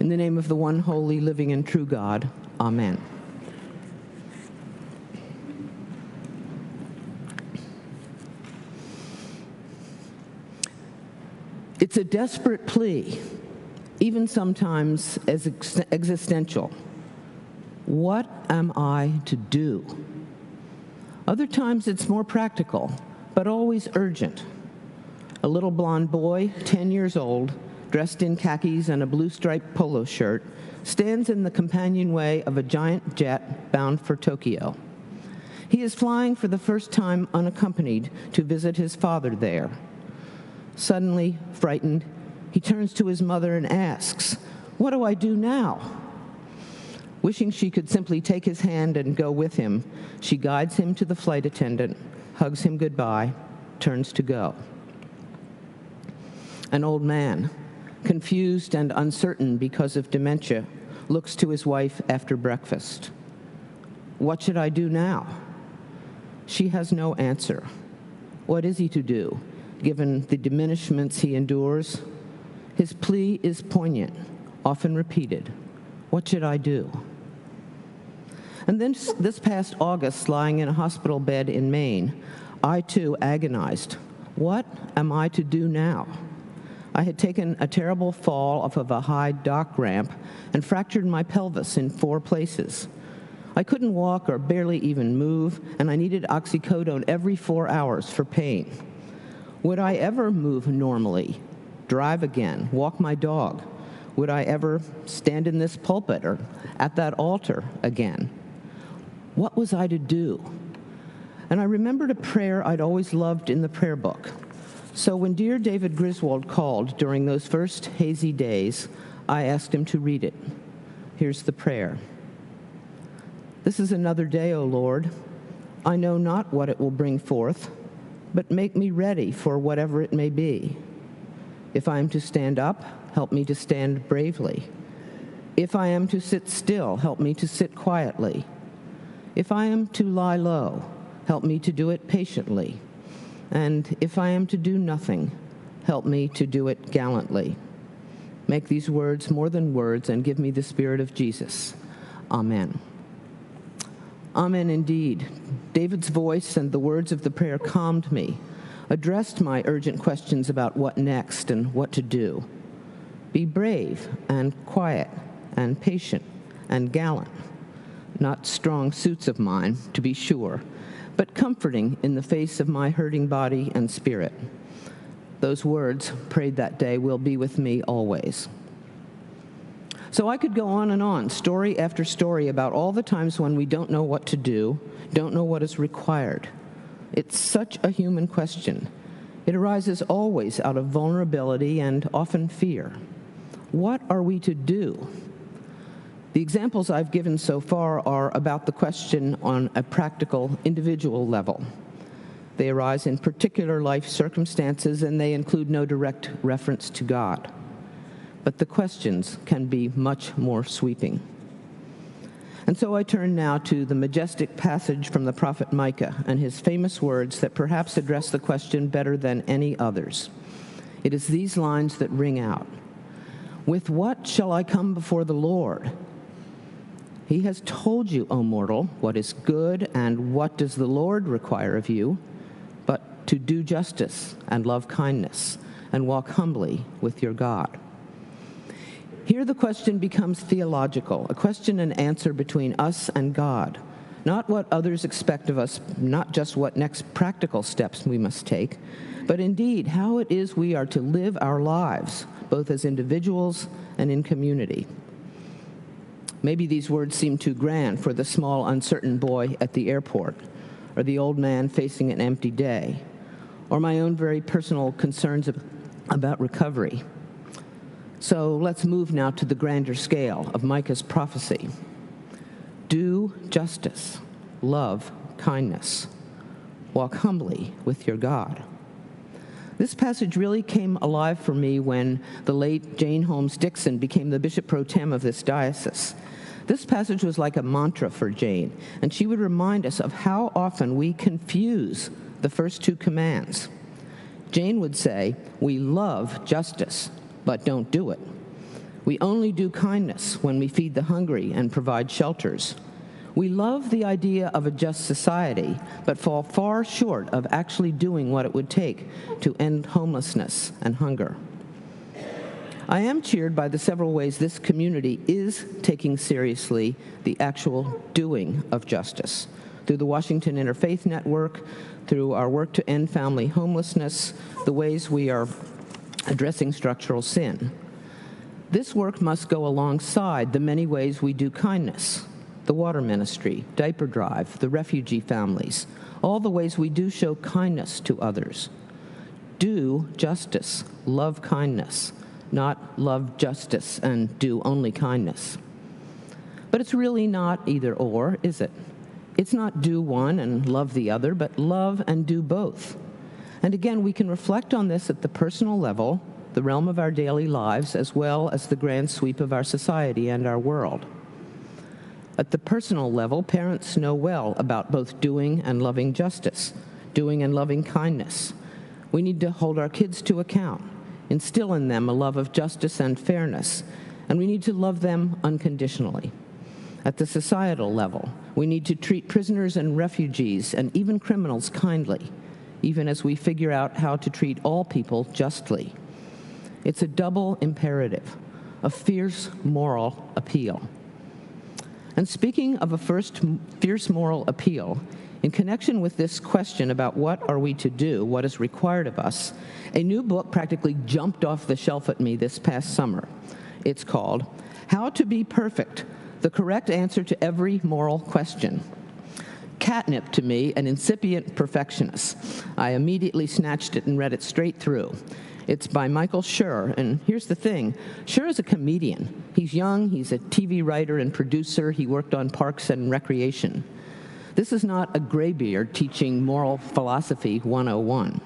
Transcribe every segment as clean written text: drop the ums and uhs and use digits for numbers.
In the name of the one holy, living, and true God, amen. It's a desperate plea, even sometimes as existential. What am I to do? Other times it's more practical, but always urgent. A little blond boy, 10 years old, dressed in khakis and a blue-striped polo shirt, stands in the companionway of a giant jet bound for Tokyo. He is flying for the first time unaccompanied to visit his father there. Suddenly, frightened, he turns to his mother and asks, "What do I do now?" Wishing she could simply take his hand and go with him, she guides him to the flight attendant, hugs him goodbye, turns to go. An old man, confused and uncertain because of dementia, looks to his wife after breakfast. "What should I do now?" She has no answer. What is he to do, given the diminishments he endures? His plea is poignant, often repeated. What should I do? And then this past August, lying in a hospital bed in Maine, I too agonized. What am I to do now? I had taken a terrible fall off of a high dock ramp and fractured my pelvis in 4 places. I couldn't walk or barely even move, and I needed oxycodone every 4 hours for pain. Would I ever move normally, drive again, walk my dog? Would I ever stand in this pulpit or at that altar again? What was I to do? And I remembered a prayer I'd always loved in the prayer book. So when dear David Griswold called during those first hazy days, I asked him to read it. Here's the prayer. "This is another day, O Lord. I know not what it will bring forth, but make me ready for whatever it may be. If I am to stand up, help me to stand bravely. If I am to sit still, help me to sit quietly. If I am to lie low, help me to do it patiently. And if I am to do nothing, help me to do it gallantly. Make these words more than words and give me the Spirit of Jesus. Amen." Amen indeed. David's voice and the words of the prayer calmed me, addressed my urgent questions about what next and what to do. Be brave and quiet and patient and gallant. Not strong suits of mine, to be sure, but comforting in the face of my hurting body and spirit. Those words, prayed that day, will be with me always. So I could go on and on, story after story, about all the times when we don't know what to do, don't know what is required. It's such a human question. It arises always out of vulnerability and often fear. What are we to do? The examples I've given so far are about the question on a practical, individual level. They arise in particular life circumstances, and they include no direct reference to God. But the questions can be much more sweeping. And so I turn now to the majestic passage from the prophet Micah and his famous words that perhaps address the question better than any others. It is these lines that ring out. "With what shall I come before the Lord? He has told you, O mortal, what is good, and what does the Lord require of you, but to do justice and love kindness and walk humbly with your God." Here the question becomes theological, a question and answer between us and God, not what others expect of us, not just what next practical steps we must take, but indeed how it is we are to live our lives, both as individuals and in community. Maybe these words seem too grand for the small, uncertain boy at the airport, or the old man facing an empty day, or my own very personal concerns about recovery. So let's move now to the grander scale of Micah's prophecy. Do justice, love kindness, walk humbly with your God. This passage really came alive for me when the late Jane Holmes Dixon became the bishop pro tem of this diocese. This passage was like a mantra for Jane, and she would remind us of how often we confuse the first 2 commands. Jane would say, we love justice, but don't do it. We only do kindness when we feed the hungry and provide shelters. We love the idea of a just society, but fall far short of actually doing what it would take to end homelessness and hunger. I am cheered by the several ways this community is taking seriously the actual doing of justice, through the Washington Interfaith Network, through our work to end family homelessness, the ways we are addressing structural sin. This work must go alongside the many ways we do kindness, the water ministry, diaper drive, the refugee families, all the ways we do show kindness to others. Do justice, love kindness, not love justice and do only kindness. But it's really not either or, is it? It's not do one and love the other, but love and do both. And again, we can reflect on this at the personal level, the realm of our daily lives, as well as the grand sweep of our society and our world. At the personal level, parents know well about both doing and loving justice, doing and loving kindness. We need to hold our kids to account, instill in them a love of justice and fairness, and we need to love them unconditionally. At the societal level, we need to treat prisoners and refugees and even criminals kindly, even as we figure out how to treat all people justly. It's a double imperative, a fierce moral appeal. And speaking of a fierce moral appeal, in connection with this question about what are we to do, what is required of us, a new book practically jumped off the shelf at me this past summer. It's called How to Be Perfect, the Correct Answer to Every Moral Question. Catnip to me, an incipient perfectionist. I immediately snatched it and read it straight through. It's by Michael Schur, and here's the thing. Schur is a comedian. He's young, he's a TV writer and producer, he worked on Parks and Recreation. This is not a graybeard teaching moral philosophy 101.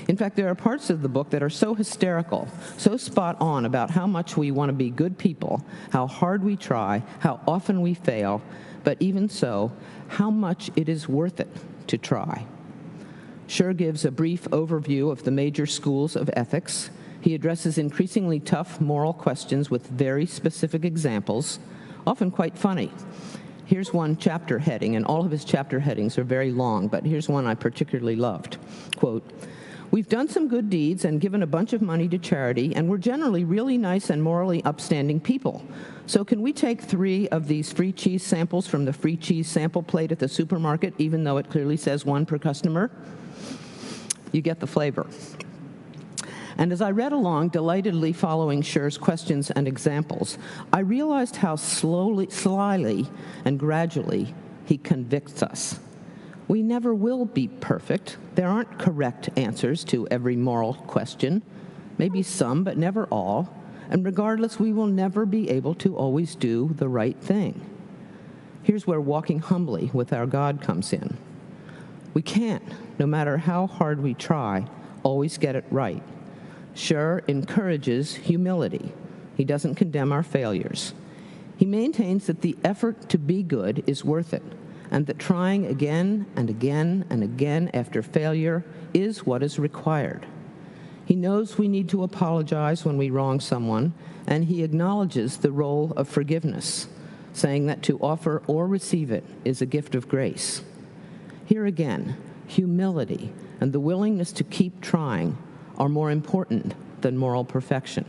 In fact, there are parts of the book that are so hysterical, so spot on about how much we want to be good people, how hard we try, how often we fail, but even so, how much it is worth it to try. Schur gives a brief overview of the major schools of ethics. He addresses increasingly tough moral questions with very specific examples, often quite funny. Here's one chapter heading, and all of his chapter headings are very long, but here's one I particularly loved. Quote, "We've done some good deeds and given a bunch of money to charity, and we're generally really nice and morally upstanding people. So can we take 3 of these free cheese samples from the free cheese sample plate at the supermarket, even though it clearly says 1 per customer?" You get the flavor. And as I read along, delightedly following Schur's questions and examples, I realized how slyly and gradually he convicts us. We never will be perfect. There aren't correct answers to every moral question. Maybe some, but never all. And regardless, we will never be able to always do the right thing. Here's where walking humbly with our God comes in. We can't, no matter how hard we try, always get it right. Schur encourages humility. He doesn't condemn our failures. He maintains that the effort to be good is worth it, and that trying again and again and again after failure is what is required. He knows we need to apologize when we wrong someone, and he acknowledges the role of forgiveness, saying that to offer or receive it is a gift of grace. Here again, humility and the willingness to keep trying are more important than moral perfection.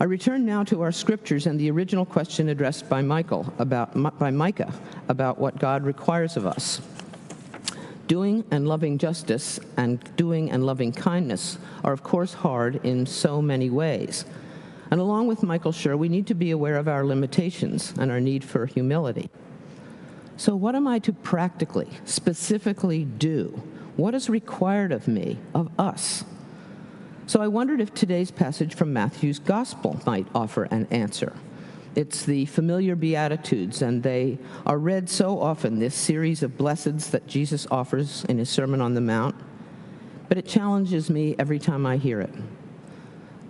I return now to our scriptures and the original question addressed by Micah about what God requires of us. Doing and loving justice and doing and loving kindness are, of course, hard in so many ways. And along with Michael Schur, we need to be aware of our limitations and our need for humility. So what am I to practically, specifically do? What is required of me, of us? So I wondered if today's passage from Matthew's Gospel might offer an answer. It's the familiar Beatitudes, and they are read so often, this series of blesseds that Jesus offers in his Sermon on the Mount, but it challenges me every time I hear it.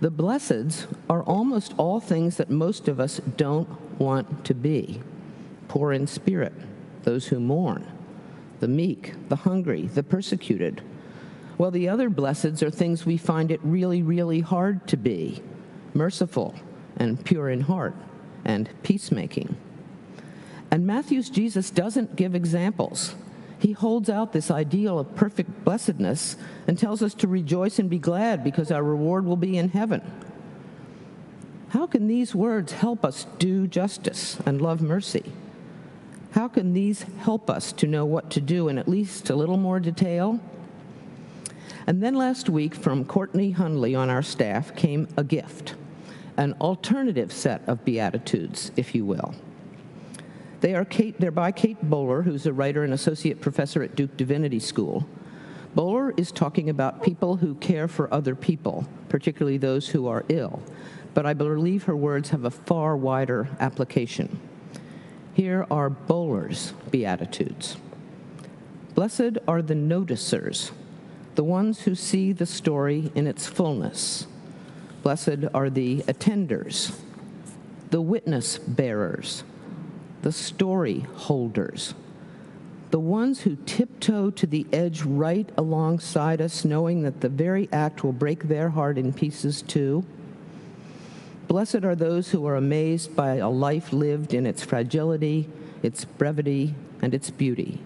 The blesseds are almost all things that most of us don't want to be. Poor in spirit, those who mourn, the meek, the hungry, the persecuted. Well, the other blesseds are things we find it really, really hard to be. merciful and pure in heart, and peacemaking. And Matthew's Jesus doesn't give examples. He holds out this ideal of perfect blessedness and tells us to rejoice and be glad because our reward will be in heaven. How can these words help us do justice and love mercy? How can these help us to know what to do in at least a little more detail? And then last week, from Courtney Hundley on our staff, came a gift, an alternative set of Beatitudes, if you will. They're by Kate Bowler, who's a writer and associate professor at Duke Divinity School. Bowler is talking about people who care for other people, particularly those who are ill. But I believe her words have a far wider application. Here are Bowler's Beatitudes. Blessed are the noticers, the ones who see the story in its fullness. Blessed are the attenders, the witness bearers, the story holders, the ones who tiptoe to the edge right alongside us, knowing that the very act will break their heart in pieces too. Blessed are those who are amazed by a life lived in its fragility, its brevity, and its beauty.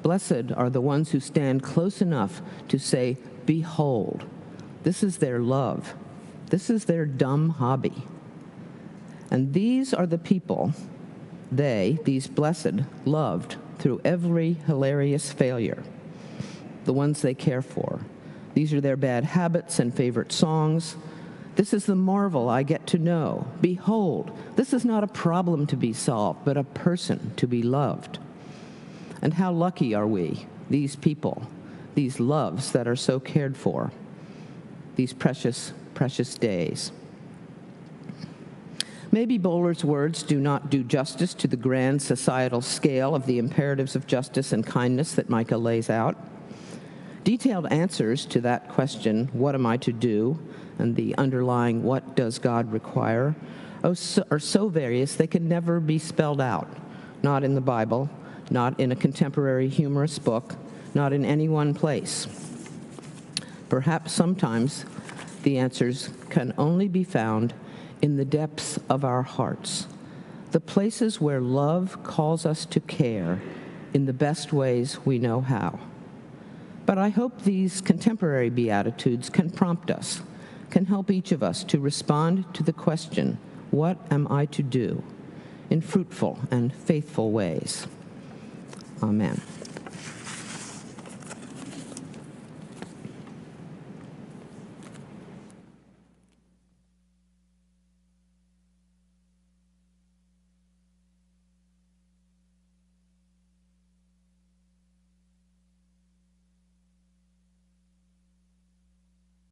Blessed are the ones who stand close enough to say, behold, this is their love. This is their dumb hobby. And these are the people these blessed, loved through every hilarious failure, the ones they care for. These are their bad habits and favorite songs. This is the marvel I get to know. Behold, this is not a problem to be solved, but a person to be loved. And how lucky are we, these people, these loves that are so cared for, these precious, precious days. Maybe Bowler's words do not do justice to the grand societal scale of the imperatives of justice and kindness that Micah lays out. Detailed answers to that question, what am I to do, and the underlying what does God require, are so various they can never be spelled out, not in the Bible, not in a contemporary humorous book, not in any one place. Perhaps sometimes the answers can only be found in the depths of our hearts, the places where love calls us to care in the best ways we know how. But I hope these contemporary Beatitudes can prompt us, can help each of us to respond to the question, what am I to do, in fruitful and faithful ways? Amen.